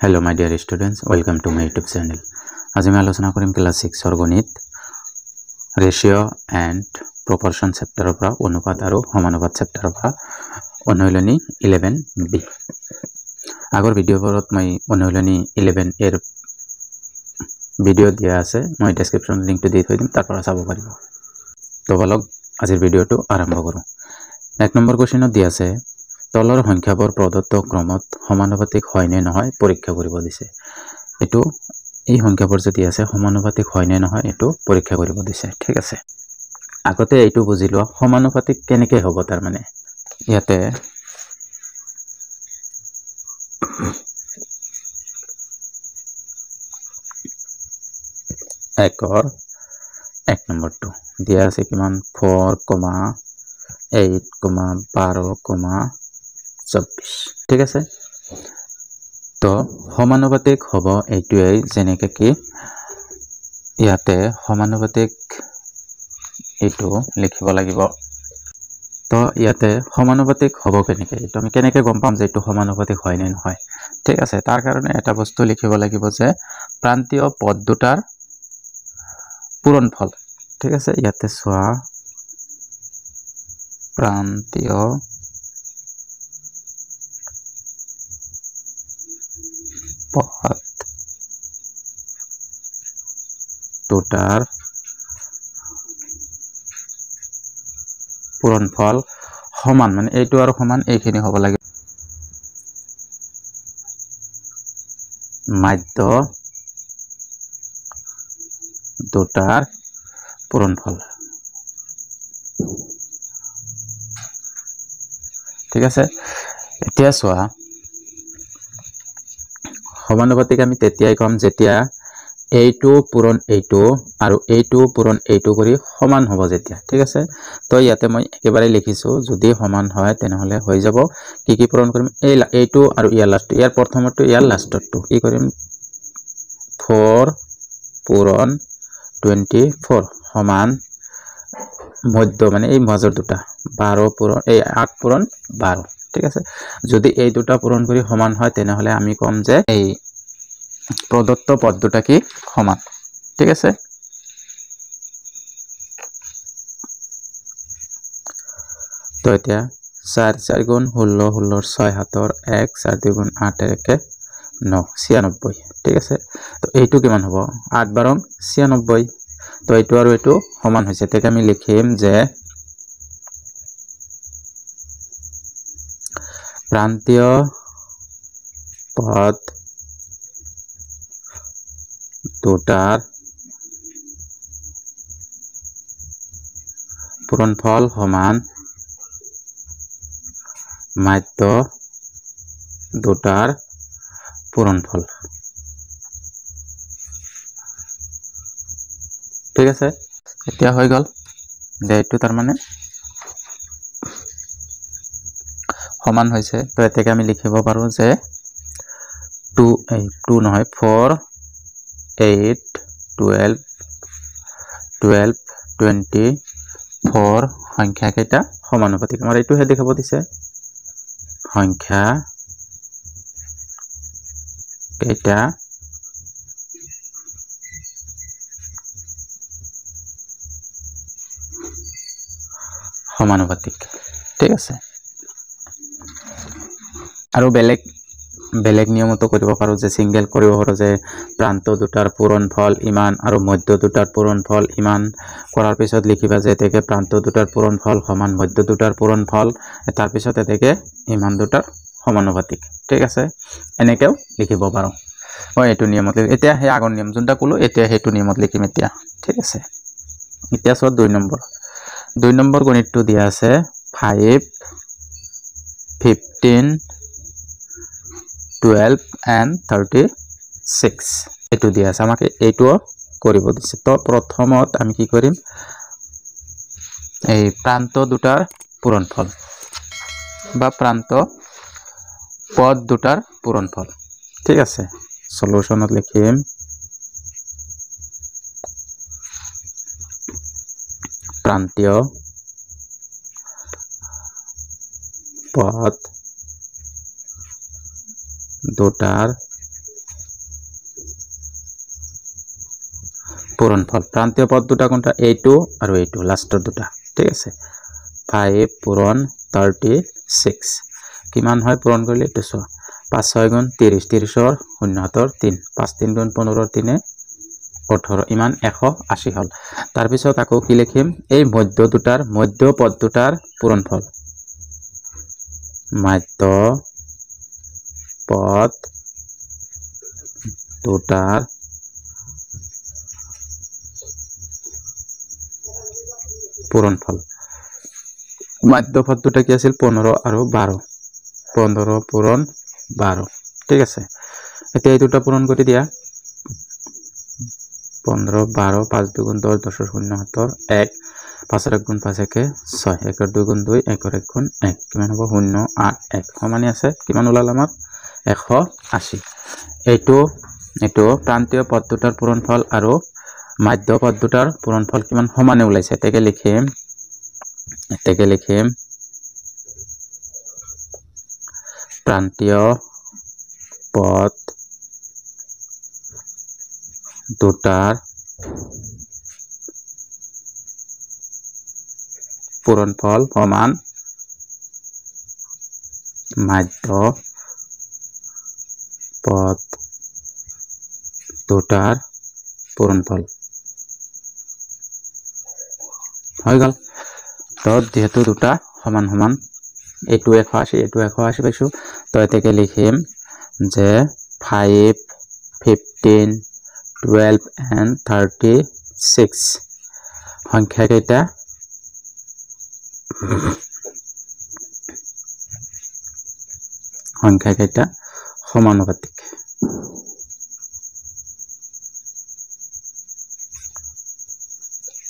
Hello my dear students, welcome to my YouTube channel. आज मैं आलोचना करिम क्लास 6 और गणित रेशियो एंड प्रोपोर्शन चैप्टर পৰা অনুপাত আৰু সমানুপাত चैप्टर পৰা অনুশীলনী 11b আগৰ ভিডিওবোৰত মই অনুশীলনী 11 এৰ ভিডিও দিয়া আছে মই ডেসক্ৰিপচন লিংকটো দি থৈ দিম তাৰ পৰা চাব পাৰিব তো বলক আজিৰ ভিডিওটো আৰম্ভ কৰো এক নম্বৰ কোৱেশ্চনত দিয়া আছে তলৰ সংখ্যাবোৰ প্ৰদত্ত ক্ৰমত সমানুপাতিক হয় নে নহয় পৰীক্ষা কৰিব দিছে এটো এই সংখ্যাবোৰ যদি আছে সমানুপাতিক হয় নে নহয় এটো পৰীক্ষা কৰিব দিছে ঠিক আছে আগতে এইটো বুজিলো সমানুপাতিক কেনেকৈ হ'ব তাৰ মানে ইয়াতে এক নম্বৰটো দিয়া আছে কিমান 4,8,12,24 ঠিক আছে তো সমানুপাতিক হ'ব এইটোই যেনেকৈ কি ইয়াতে সমানুপাতিক এইটো লিখিব লাগিব তো ইয়াতে সমানুপাতিক হ'ব কেনেকৈ তো আমি কেনেকৈ গম পাম যে এইটো সমানুপাতিক হয় নে নহয় ঠিক আছে তাৰ কাৰণে এটা বস্তু লিখিব লাগিব যে প্ৰান্তীয় পদ দুটাৰ পূৰণফল ঠিক আছে ইয়াতে সোয়া প্ৰান্তীয় পদ দুটাৰ পূৰণফল সমান মানে এইটো আৰু সমান এইখিনি হ'ব লাগে মাধ্য দুটাৰ পূৰণফল ঠিক আছে এতিয়া সোয়া সমানুপাতিক আমি তেতিয়াই কম যেতিয়া এইটো পূৰণ এইটো আৰু এইটো পূৰণ এইটো কৰি সমান হ'ব যেতিয়া ঠিক আছে তো ইয়াতে মই একেবাৰে লিখিছো যদি সমান হয় তেনেহলে হৈ যাব কি পূৰণ কৰিম এইটো আৰু ইয়াৰ লাষ্ট ইয়াৰ প্ৰথমটো ইয়াৰ লাষ্টটো কি কৰিম 4 পূৰণ 24 সমান মধ্য মানে এই মাজৰ দুটা 12 পূৰণ এই 8 পূৰণ 12 ঠিক আছে যদি এই দুটা পূৰণ কৰি সমান হয় তেনেহলে আমি কম যে এই প্রদত্ত পদ দুটা কি সমান ঠিক আছে তো এতিয়া 4 4 গুণ 16 16 6 7 1 4 2 গুণ 8 1 9 96 ঠিক আছে তো এইটো কিমান হ'ব 8 12 96 তো এইটো আৰু এইটো সমান হৈছে তেকে আমি লিখিম যে প্ৰান্তীয় পদ দুটাৰ পূৰণফল সমান মাধ্য দুটাৰ পূৰণফল ঠিক আছে এতিয়া হৈ গল যে এইটো তাৰ মানে সমান হৈছে তো এতেকে আমি লিখিব পাৰো যে 2 নহয় 4 8 12 12 24 সংখ্যা কেইটা সমানুপাতিক আমাৰ এইটো হে দেখাব দিছে সংখ্যা কেইটা সমানুপাতিক ঠিক আছে আৰু বেলেগ নিয়মতো কৰিব পাৰো যে সিঙ্গেল কৰিব পাৰো যে প্ৰান্ত দুটাৰ পূৰণফল ইমান আৰু মধ্য দুটাৰ পূৰণফল ইমান কৰাৰ পিছত লিখিবা যে এতেকে প্ৰান্ত দুটাৰ পূৰণফল সমান মধ্য দুটাৰ পূৰণফল তাৰ পিছত এতেকে ইমান দুটাৰ সমানুপাতিক ঠিক আছে এনেকেও লিখিব পাৰো মই এইটো নিয়মত এতিয়া হে আগৰ নিয়ম যোনটা কলো এতিয়া হেতু নিয়মত লিখিম এতিয়া ঠিক আছে এতিয়া সব 2 নম্বৰ গণিতটো দিয়া আছে 5 15 12 and 36 এটো দিয়া আছে আমাকে এইটো কৰিব দিছে তো প্ৰথমত আমি কি কৰিম এই প্ৰান্ত দুটাৰ পূৰণফল বা প্ৰান্ত পদ দুটাৰ পূৰণফল ঠিক আছে সলিউশনত লিখিম প্ৰান্তীয় পদ দুটাৰ পূৰণফল প্ৰান্তীয় পদ দুটা কোনটা এইটো আৰু এইটো লাষ্টৰ দুটা ঠিক আছে 5 পূৰণ 36 কিমান হয় পূৰণ কৰিলে এইটো চোৱা 5 6 গুণ 30 30ৰ 0 3 5 3 গুণ 15 3 18 ইমান 180 হল তাৰ পিছত আকৌ কি লিখিম এই মধ্য পদ দুটাৰ পূৰণফল মধ্য পদ দুটাৰ পূৰণফল মধ্য পদ দুটা কি আছিল 15 আৰু 12 15 পূৰণ 12 ঠিক আছে এতিয়া এই দুটা পূৰণ কৰি দিয়া 15 12 5 2 গুণ 10 10 0 7 1 5 1 গুণ 5 1 6 1 2 গুণ 2 1 1 গুণ 1 কিমান হ'ব 0 8 1 সমানে আছে কিমান ওলাল আমাৰ 180 এইটো প্ৰান্তীয় পদ দুটাৰ পূৰণফল আৰু মধ্য পদ দুটাৰ পূৰণফল কিমান সমানে ওলাইছে এতেকে লিখিম প্ৰান্তীয় পদ দুটাৰ পূৰণফল সমান মধ্য পদ দুটাৰ পূৰণফল হৈ গল তো যেহেতু দুটা সমান সমান এইটো 180 এইটো 180 পাইছো তো এতেকে লিখিম যে 5 15 12 and 36 সংখ্যা কেইটা সমানুপাতিক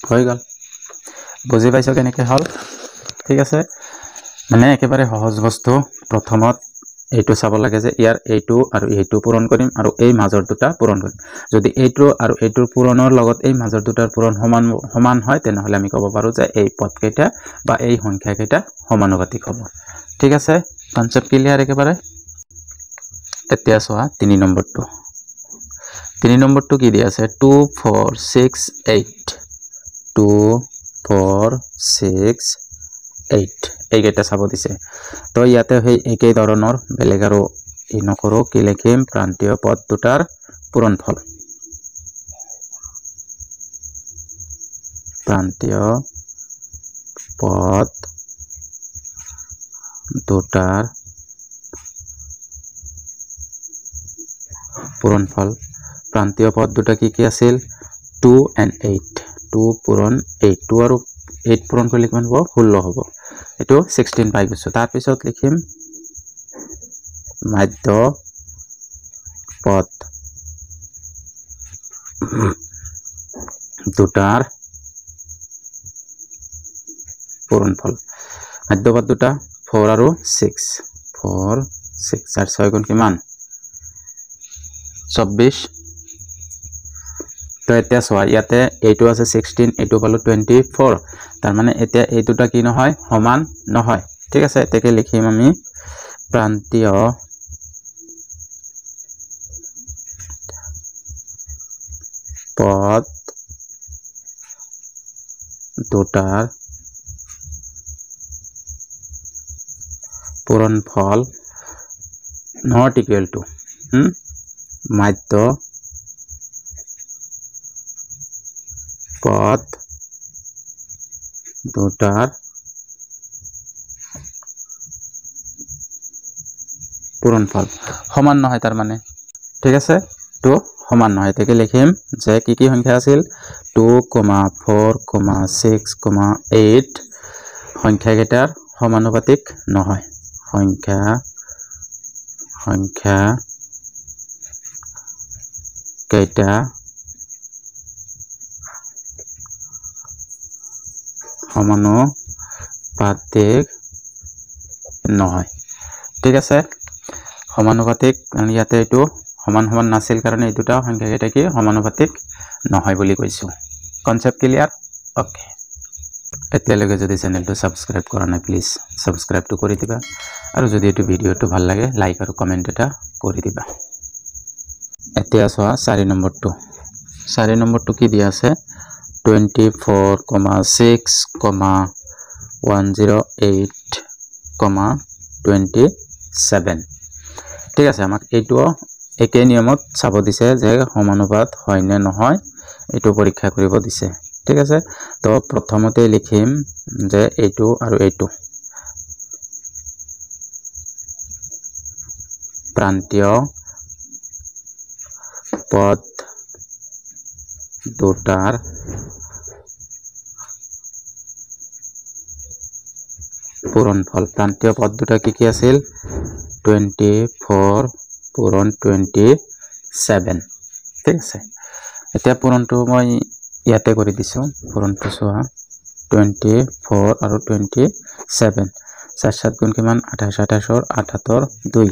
হৈ গল বুজি পাইছো কেনেকৈ হল ঠিক আছে মানে একেবাৰে সহজ বস্তু প্ৰথমত এইটো চাব লাগে যে ইয়াৰ এইটো আৰু এইটো পূৰণ কৰিম আৰু এই মাজৰ দুটা পূৰণ কৰিম যদি এইটো আৰু এইটোৰ পূৰণৰ লগত এই মাজৰ দুটাৰ পূৰণ সমান হয় তেনেহলে আমি ক'ব পাৰো যে এই পদ কেইটা বা এই সংখ্যা কেইটা সমানুপাতিক হ'ব ঠিক আছে কনসেপ্ট ক্লিয়াৰ একেবাৰে এতিয়া চোৱা 3 নম্বৰটো কি দিয়া আছে 2 4 6 8 2 4 6 8 এইকেইটা চাব দিছে তো ইয়াতে সেই একেই ধৰণৰ বেলেগ আৰু ই নকৰো কি লিখিম প্ৰান্তীয় পদ দুটাৰ পূৰণফল প্ৰান্তীয় পদ দুটাৰ পূৰণফল প্ৰান্তীয় পদ দুটা কি আছিল 2 and 8 2 পূৰণ 8 2 আৰু 8 পূৰণ কৰিলে কিমান হ'ব 16 হ'ব এটো 16 পাই গৈছো তাৰ পিছত লিখিম মধ্য পদ দুটাৰ পূৰণফল মধ্য পদ দুটা 4 আৰু 6 4 6 আৰ 6 গুণ কিমান 24 তো এতিয়া চোৱা ইয়াতে এইটো আছে 16 এইটো পালো 24 তাৰ মানে এতিয়া এই দুটা কি নহয় সমান নহয় ঠিক আছে এতেকে লিখিম আমি প্ৰান্তীয় পদ দুটাৰ পূৰণফল not equal to মধ্য পদ দুটাৰ পূৰণফল সমান নহয় তাৰ মানে ঠিক আছে তো সমান নহয় তেকে লিখিম যে কি সংখ্যা আছিল 2,4,6,8 সংখ্যা কেইটাৰ সমানুপাতিক নহয় সংখ্যা কেইটা সমানুপাতিক নহয় ঠিক আছে সমানুপাতিক ইয়াতে এইটো সমান সমান নাছিল কাৰণে এই দুটা সংখ্যা কেইটা কি সমানুপাতিক নহয় বুলি কৈছো কনসেপ্ট ক্লিয়াৰ ওকে এতিয়ালৈকে যদি চেনেলটো সাবস্ক্ৰাইব কৰা নাই প্লিজ সাবস্ক্ৰাইবটো কৰি দিবা আৰু যদি এই ভিডিওটো ভাল লাগে লাইক আৰু কমেন্ট এটা কৰি দিবা এতিয়া চোৱা 4 নম্বৰটো 4 নম্বৰটো কি দিয়া আছে 24,6,108,27 ঠিক আছে আমাক এইটো একেই নিয়মত চাব দিছে যে সমানুপাত হয় নে নহয় এইটো পৰীক্ষা কৰিব দিছে ঠিক আছে তো প্ৰথমতে লিখিম যে এইটো আৰু এইটো প্ৰান্তীয় পদ দুটাৰ পূৰণফল প্ৰান্তীয় পদ দুটা কি আছিল 24 পূৰণ 27 ঠিক আছে এতিয়া পূৰণটো মই ইয়াতে কৰি দিছো পূৰণটো চোৱা 24 আৰু 27 4 7 গুণ কিমান 28 28 78 2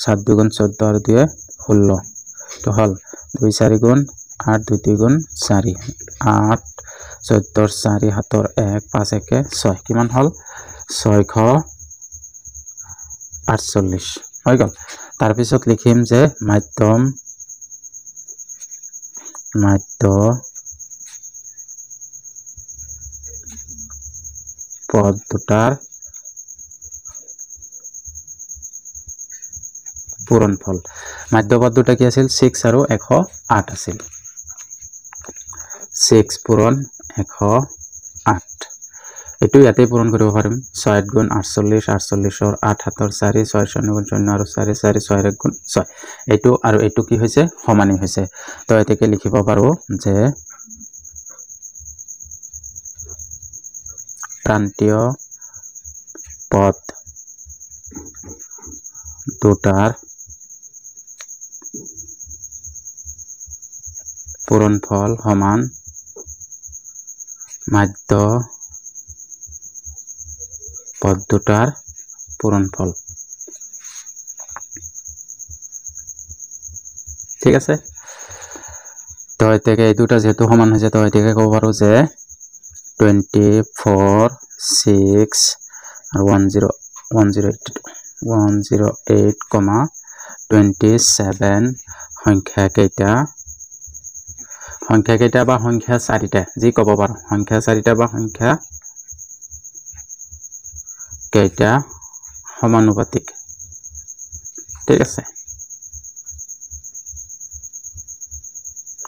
7 2 গুণ 14 আৰু 2 16 তো হল 2 4 গুণ 8 2 2 গুণ 4 8 14 4 7 1 5 1 6 কিমান হল 648 হৈ গল তাৰ পিছত লিখিম যে মাধ্যম পদ দুটাৰ পূৰণফল মাধ্যপদ দুটা কি আছিল 6 আৰু 108 আছিল 6 পূৰণ 108 এটো ইয়াতে পূৰণ কৰিব পাৰিম 6 গুণ 48 48 ৰ 8 7 4 6 0 গুণ 0 আৰু 4 4 6 গুণ 6 এটো আৰু এটো কি হৈছে সমানে হৈছে তো এটাকে লিখিব পাৰো যে প্ৰান্তীয় পদ দুটাৰ পূৰণফল সমান মাধ্য পদ দুটাৰ পূৰণফল ঠিক আছে তো এটাকে এই দুটা যেহেতু সমান হৈছে তো এটাকে ক'ব পাৰো যে 24 6 আৰু 108,27 সংখ্যা কেইটা বা সংখ্যা চাৰিটা যি ক'ব পাৰো সংখ্যা চাৰিটা বা সংখ্যা কেইটা সমানুপাতিক ঠিক আছে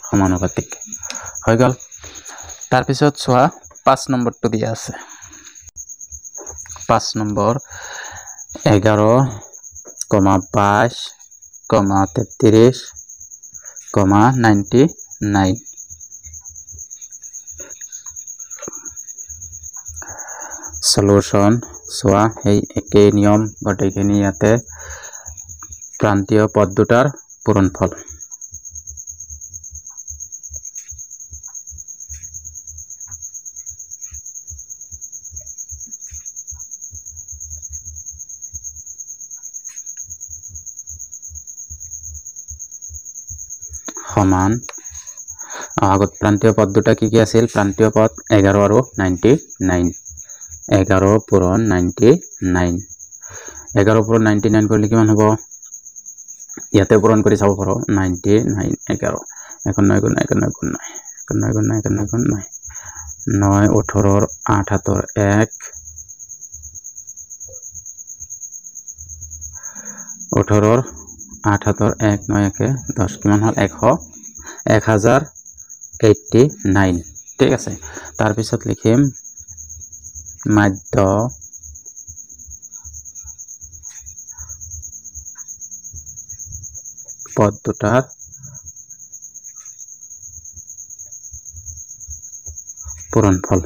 সমানুপাতিক হৈ গল তাৰ পিছত চোৱা 5 নম্বৰটো দিয়া আছে 5 নম্বৰ 11,22,33,99 সলিউশন চোৱা এই একে নিয়ম গটেখিনি ইয়াতে প্ৰান্তীয় পদ দুটাৰ পূৰণফল সমান আগত প্ৰান্তীয় পদ দুটা কি আছিল প্ৰান্তীয় পদ 11 আৰু 99 11 পূৰণ 99 11 পূৰণ 99 কৰিলে কিমান হ'ব ইয়াতে পূৰণ কৰি চাব পাৰো 99 11 এখন 9 গুণ 9 9 গুণ 9 গুণ 9 9 গুণ 9 9 18 ৰ 8 7 ৰ 1 18 ৰ 8 7 ৰ 1 9 1 10 কিমান হল 1089 ঠিক আছে তাৰ পিছত লিখিম মাধ্য পদ দুটাৰ পূৰণফল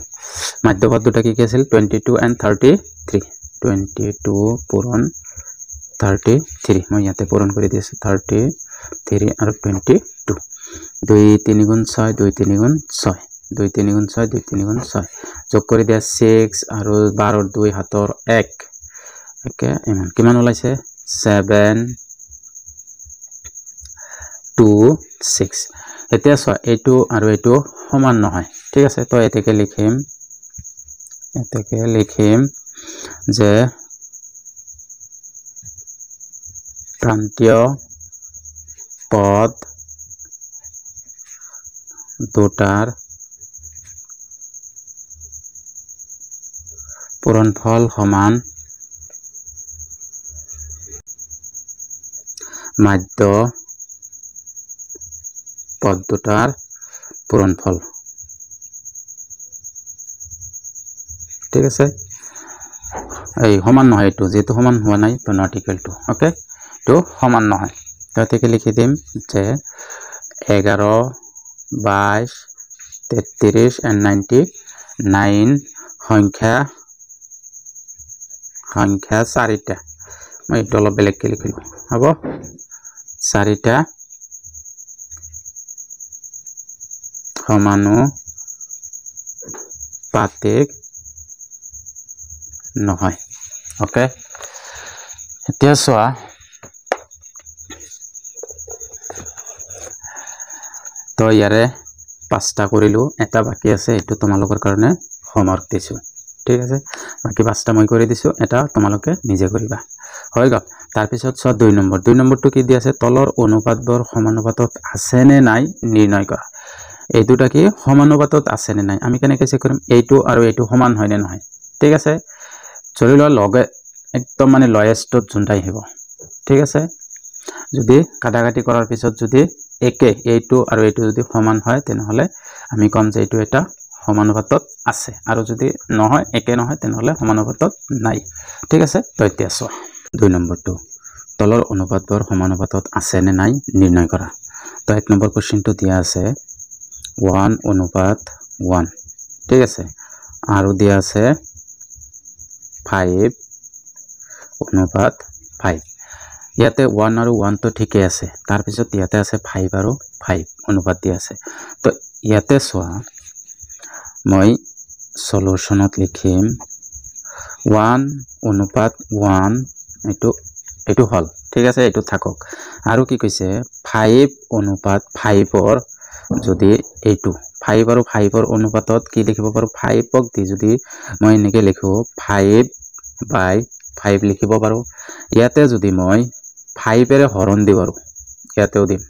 মাধ্য পদ দুটা কি আছিল 22 and 33 22 পূৰণ 33 মই ইয়াতে পূৰণ কৰি দিছো 33 আৰু 22 2 3 গুণ 6 2 3 গুণ 6 2 3 গুণ 6 2 3 গুণ 6 যোগ কৰি দিয়া 6 আৰু 12 2 হাতৰ 1 একে ইমান কিমান ওলাইছে 7 2 6 এতিয়া চোৱা এইটো আৰু এইটো সমান নহয় ঠিক আছে তো এটাকে লিখিম যে প্ৰান্তীয় পদ দুটাৰ পূৰণফল সমান মাধ্য পদ দুটাৰ পূৰণফল ঠিক আছে এই সমান নহয় এটো যেটো সমান হোৱা নাই তো নট ইকুয়াল টু ওকে তো সমান নহয় তাতে লিখি দিম যে 11 22 33 and 99 সংখ্যা চাৰিটা মই এটো অলপ বেলেগকৈ লিখিলো হ'ব চাৰিটা সমানুপাতিক নহয় ওকে এতিয়া চোৱা তো ইয়াৰে পাঁচটা কৰিলো এটা বাকি আছে এটো তোমালোকৰ কাৰণে হোমৱৰ্ক দিছো ঠিক আছে বাকি পাঁচটা মই কৰি দিছো এটা তোমালোকে নিজে কৰিবা হৈ গল তাৰ পিছত চোৱা 2 নম্বৰটো কি দি আছে তলৰ অনুপাতবোৰ সমানুপাতত আছে নে নাই নিৰ্ণয় কৰা এই দুটা কি সমানুপাতত আছে নে নাই আমি কেনেকৈ চেক কৰিম এইটো আৰু এইটো সমান হয় নে নহয় ঠিক আছে ধৰি লোৱা লগে একদম মানে লয়েষ্টত জুনটাই হ'ব ঠিক আছে যদি কাটাকাটি কৰাৰ পিছত যদি একে এইটো আৰু এইটো যদি সমান হয় তেনেহলে আমি কম যে এইটো এটা সমানুপাতত আছে আৰু যদি নহয় একে নহয় তেনেহলে সমানুপাতত নাই ঠিক আছে তো এতিয়া চোৱা 2 নম্বৰটো তলৰ অনুপাতবোৰ সমানুপাতত আছে নে নাই নিৰ্ণয় কৰা তো 1 নম্বৰ কোৱেশ্চনটো দিয়া আছে 1:1 ঠিক আছে আৰু দিয়া আছে 5:5 ইয়াতে 1 আৰু 1 তো ঠিকে আছে তাৰ পিছত ইয়াতে আছে 5 আৰু 5 অনুপাত দিয়া আছে তো ইয়াতে চোৱা মই সলিউশনত লিখিম 1:1 এটো হল ঠিক আছে এটো থাকক আৰু কি কৈছে 5:5 যদি এইটো 5 আৰু 5 ৰ অনুপাতত কি লিখিব পাৰো 5 ক দি যদি মই এনেকে লিখো 5/5 লিখিব পাৰো ইয়াতে যদি মই 5 এৰে হৰণ দিব পাৰো ইয়াতেও দিম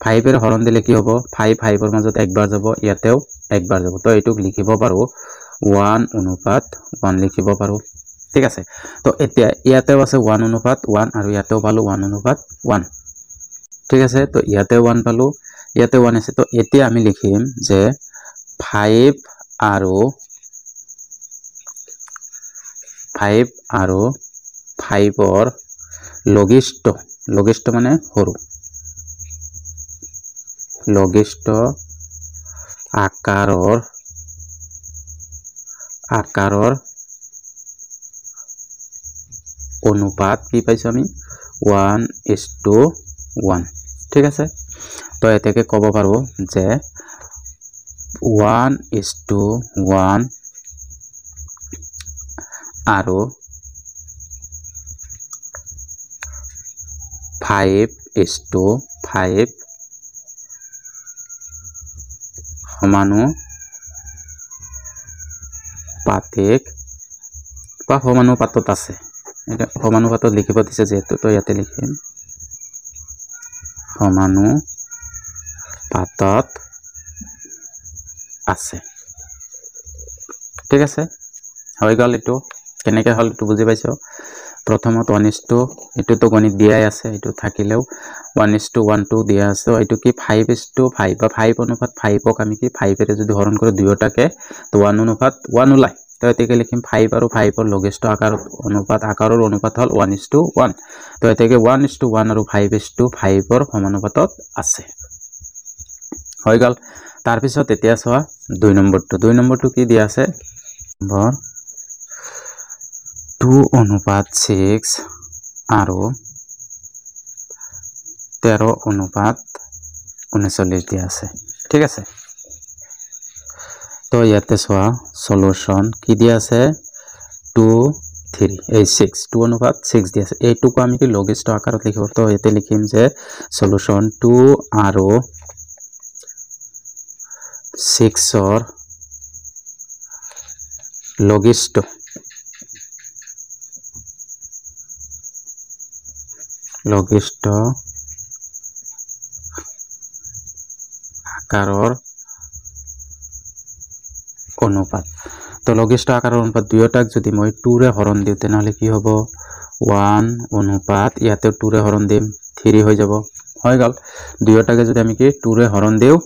5 এৰে হৰণ দিলে কি হ'ব 5 5 ৰ মাজত একবাৰ যাব ইয়াতেও একবাৰ যাব তো এটুক লিখিব পাৰো 1:1 লিখিব পাৰো ঠিক আছে তো এতিয়া ইয়াতেও আছে 1:1 আৰু ইয়াতেও পালো 1:1 ঠিক আছে তো ইয়াতে 1 পালো ইয়াতে 1 আছে তো এতিয়া আমি লিখিম যে 5 আৰু 5 ৰ লঘিষ্ঠ মানে সৰু লঘিষ্ঠ আকাৰৰ অনুপাত কি পাইছো আমি 1:1 ঠিক আছে তো এতেকে ক'ব পাৰো যে 1:1 আৰু 5:5 সমানুপাতিক বা সমানুপাতত আছে এটা সমানুপাতত লিখিব দিছে যেহেতু তো ইয়াতে লিখিম সমানুপাতত আছে ঠিক আছে হৈ গল এটো কেনেকৈ হল তো বুজি পাইছো প্ৰথমত 1:2 এটো তো গণিত দিয়াই আছে এটো থাকিলেও 1:1 দিয়া আছে এটো কি 5:5 বা 5:5 ক আমি কি 5 এৰে যদি হৰণ কৰি দুয়োটাকে তো 1:1 ওলাই তো এতেকে লিখিম 5 আৰু 5 ৰ লঘিষ্ঠ আকাৰৰ অনুপাত হল 1:1 তো এতেকে 1:1 আৰু 5:5 ৰ সমানুপাতত আছে হৈ গল তাৰ পিছত এতিয়া চোৱা 2 নম্বৰটো কি দিয়া আছে 2:6 আৰু 13:39 দিয়া আছে ঠিক আছে তো ইয়াতে চোৱা সলিউশন কি দিয়া আছে 2:6 দিয়া আছে এইটুকু আমি কি লঘিষ্ঠ আকাৰত লিখিব তো ইয়াতে লিখিম যে সলিউশন 2 আৰু 6 ৰ লঘিষ্ঠ আকাৰৰ অনুপাত তো লঘিষ্ঠ আকাৰৰ অনুপাত দুয়োটাক যদি মই 2 ৰে হৰণ দিওঁ তেনেহলে কি হ'ব 1 অনুপাত ইয়াতে 2 ৰে হৰণ দিম 3 হৈ যাব হৈ গল দুয়োটাকে যদি আমি কি 2 ৰে হৰণ দিওঁ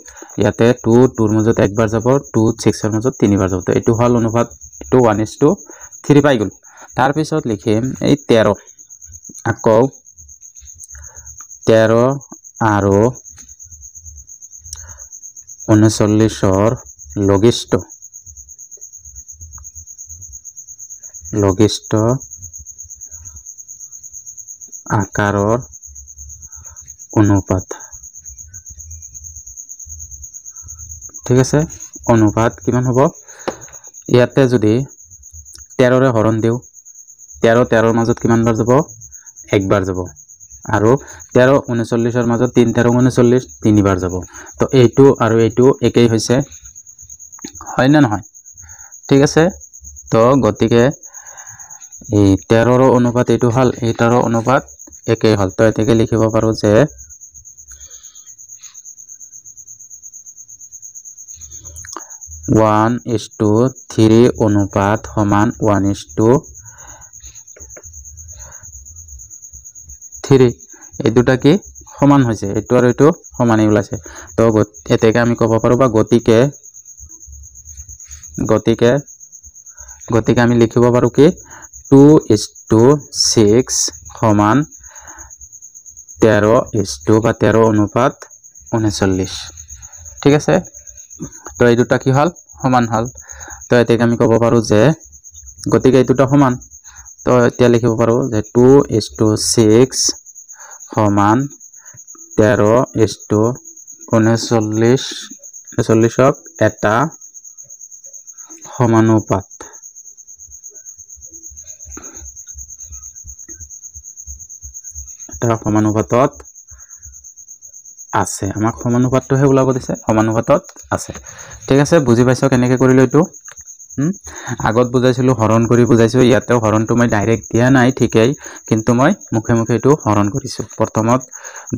ইয়াতে 2 2 ৰ মাজত একবাৰ যাব 2 6 ৰ মাজত তিনিবাৰ যাব তো এটো হল অনুপাত এটো 1:3 পাই গল তাৰ পিছত লিখিম এই 13 আকৌ 13 আৰু 39ৰ লঘিষ্ঠ আকাৰৰ অনুপাত ঠিক আছে অনুপাত কিমান হ'ব ইয়াতে যদি 13 ৰে হৰণ দিও 13 13 ৰ মাজত কিমান বাৰ যাব একবাৰ যাব আৰু 13 39ৰ মাজত 3 13 39 তিনিবাৰ যাব তো এইটো আৰু এইটো একেই হৈছে হয় না নহয় ঠিক আছে তো গতিকে এই 13 ৰ অনুপাত এইটো হল 8 ৰ অনুপাত একেই হল তো এতেকে লিখিব পাৰো যে 1:3 অনুপাত সমান 1:3 এই দুটা কি সমান হৈছে এটো আৰু এটো সমানই ওলাইছে তো এতেকে আমি কব পাৰো বা গতিকে আমি লিখিব পাৰো কি 2:6 সমান 13 অনুপাত 39 ঠিক আছে তো এই দুটা কি হল সমান হল তো এতেকে আমি কব পাৰো যে গতিকে এই দুটা সমান তো এতিয়া লিখিব পাৰো যে 2:6 সমান 13:39ক এটা সমানুপাত সমানুপাতত আছে আমাক সমানুপাতটোহে ওলাব দিছে সমানুপাতত আছে ঠিক আছে বুজি পাইছো কেনেকৈ কৰিলো এটো আগত বুজাইছিলো হৰণ কৰি বুজাইছো ইয়াতেও হৰণটো মই ডাইৰেক্ট দিয়া নাই ঠিকই কিন্তু মই মুখে মুখে এটো হৰণ কৰিছো প্ৰথমত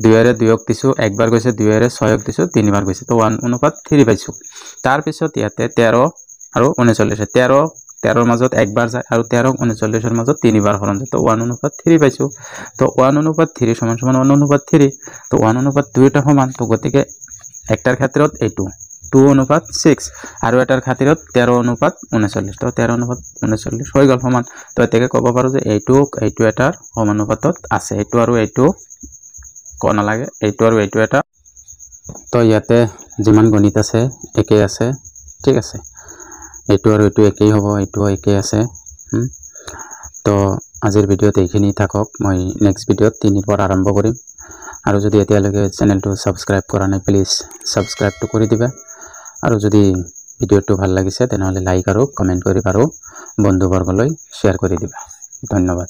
2 ৰে 2ক দিছো একবাৰ গৈছে 2 ৰে 6ক দিছো তিনিবাৰ গৈছে তো 1:3 পাইছো তাৰ পিছত ইয়াতে 13 আৰু 39 13 13 ৰ মাজত একবাৰ যায় আৰু 13 39 ৰ মাজত তিনিবাৰ হৰণ যায় তো 1:3 পাইছো তো 1:3 সমান 1:3 তো 1:2 টা সমান তো গতিকে একটাৰ ক্ষেত্ৰত এইটো 2:6 আৰু এটাৰ ক্ষেত্ৰত 13:39 তো 13:39 হৈ গল সমান তো এতেকে কব পাৰো যে এইটো এটাৰ সমানুপাতত আছে এইটো আৰু এইটো কোন লাগে এইটো আৰু এইটো এটা তো ইয়াতে যিমান গণিত আছে একেই আছে ঠিক আছে এইটো আৰু এইটো একেই হ'ব এইটো একেই আছে তো আজিৰ ভিডিঅ'ত এইখিনি থাকক মই নেক্সট ভিডিঅ'ত 3 ৰ পৰা আৰম্ভ কৰিম আৰু যদি এতিয়ালৈকে চেনেলটো সাবস্ক্ৰাইব কৰা নাই প্লিজ সাবস্ক্ৰাইবটো কৰি দিবা আৰু যদি ভিডিঅ'টো ভাল লাগিছে তেনেহলে লাইক আৰু কমেন্ট কৰি পাৰো বন্ধুবৰ্গলৈ শেয়াৰ কৰি দিবা ধন্যবাদ